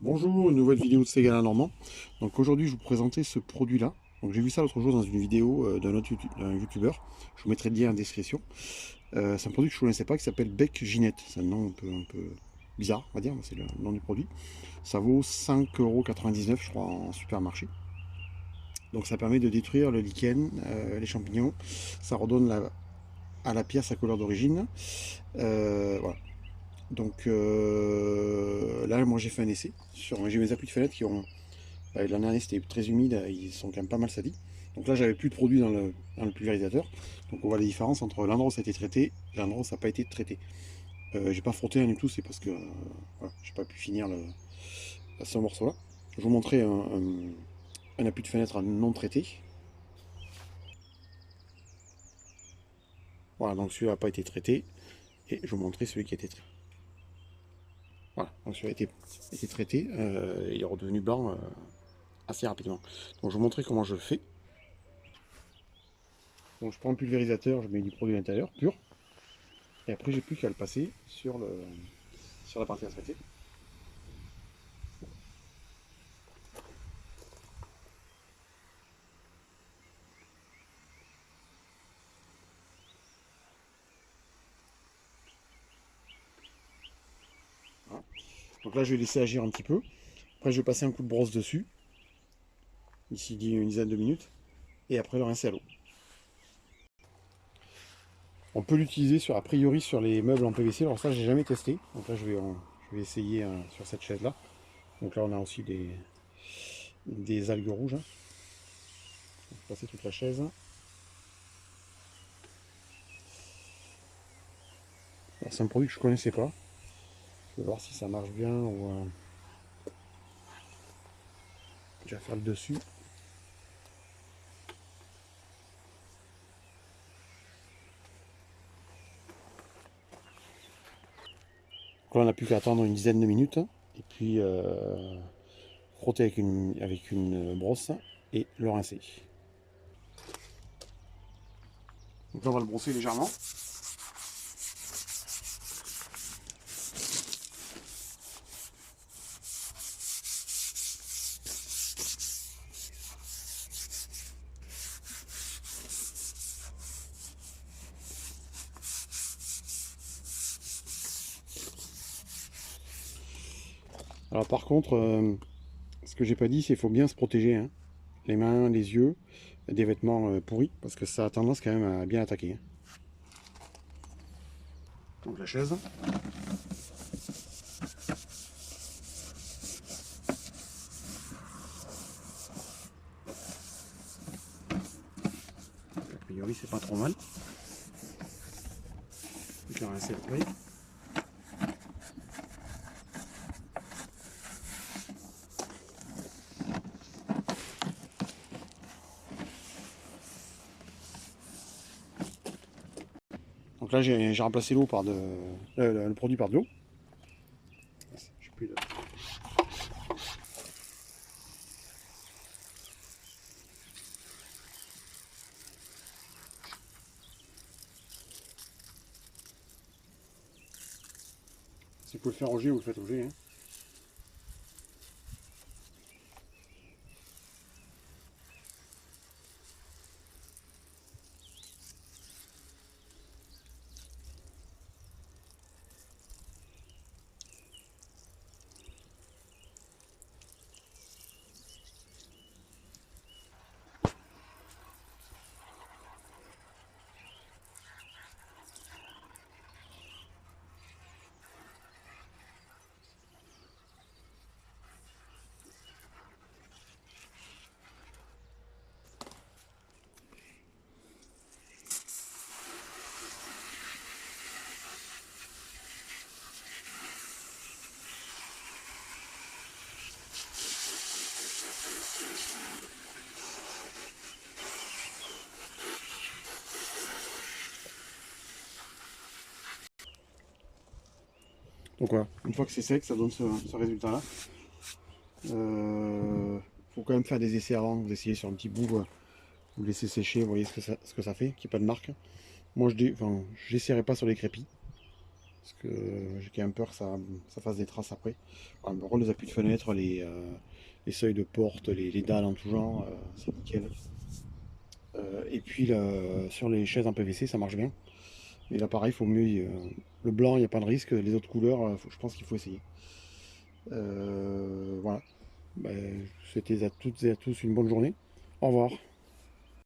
Bonjour, une nouvelle vidéo de Ségala Normand. Donc aujourd'hui je vais vous présenter ce produit là. Donc j'ai vu ça l'autre jour dans une vidéo d'un youtubeur. Je vous mettrai le lien en description. C'est un produit que je ne connaissais pas qui s'appelle Bec Ginette. C'est un nom un peu bizarre on va dire, mais c'est le nom du produit. Ça vaut 5,99 € je crois en supermarché. Donc ça permet de détruire le lichen, les champignons. Ça redonne à la pierre sa couleur d'origine. Voilà. Donc là moi j'ai fait un essai. J'ai mes appuis de fenêtre qui ont l'année dernière c'était très humide, ils sont quand même pas mal salis. Donc là j'avais plus de produit dans le pulvérisateur. Donc on voit la différence entre l'endroit où ça a été traité et l'endroit où ça n'a pas été traité. J'ai pas frotté rien du tout, c'est parce que voilà, j'ai pas pu finir ce morceau là. Je vais vous montrer un appui de fenêtre non traité. Voilà, donc celui-là n'a pas été traité. Et je vais vous montrer celui qui a été traité. Voilà, donc celui-là a été traité. Il est redevenu blanc assez rapidement. Donc je vais vous montrer comment je fais. Donc je prends le pulvérisateur, je mets du produit à l'intérieur, pur. Et après, j'ai plus qu'à le passer sur la partie à traiter. Voilà. Donc là, je vais laisser agir un petit peu. Après, je vais passer un coup de brosse dessus, d'ici une dizaine de minutes. Et après, le rincer à l'eau. On peut l'utiliser a priori sur les meubles en PVC. Alors ça, j'ai jamais testé. Donc là, je vais essayer sur cette chaise-là. Donc là, on a aussi des algues rouges. On va passer toute la chaise. C'est un produit que je connaissais pas. Je vais voir si ça marche bien ou je vais faire le dessus. Donc là, on n'a plus qu'à attendre une dizaine de minutes. Et puis frotter avec une brosse et le rincer. Donc là, on va le brosser légèrement. Alors par contre, ce que j'ai pas dit, c'est qu'il faut bien se protéger, hein. Les mains, les yeux, des vêtements pourris, parce que ça a tendance quand même à bien attaquer, hein. Donc la chaise. A priori, c'est pas trop mal. Je vais rincer après. Donc là, j'ai remplacé l'eau le produit par de l'eau. J'ai plus de... Si vous pouvez le faire au jet, vous le faites au jet, hein. Donc voilà, une fois que c'est sec, ça donne ce résultat-là. Faut quand même faire des essais avant, vous essayez sur un petit bout, vous laissez sécher, vous voyez ce que ça fait, qu'il n'y ait pas de marque. Moi, je n'essaierai pas sur les crépis. parce que j'ai quand même peur que ça fasse des traces après. Voilà, par contre, les appuis de fenêtre, les seuils de porte, les dalles en tout genre, c'est nickel. Et puis sur les chaises en PVC, ça marche bien. Mais là, pareil, il faut mieux. Le blanc, il n'y a pas de risque. Les autres couleurs, je pense qu'il faut essayer. Voilà. Ben, je vous souhaite à toutes et à tous une bonne journée. Au revoir.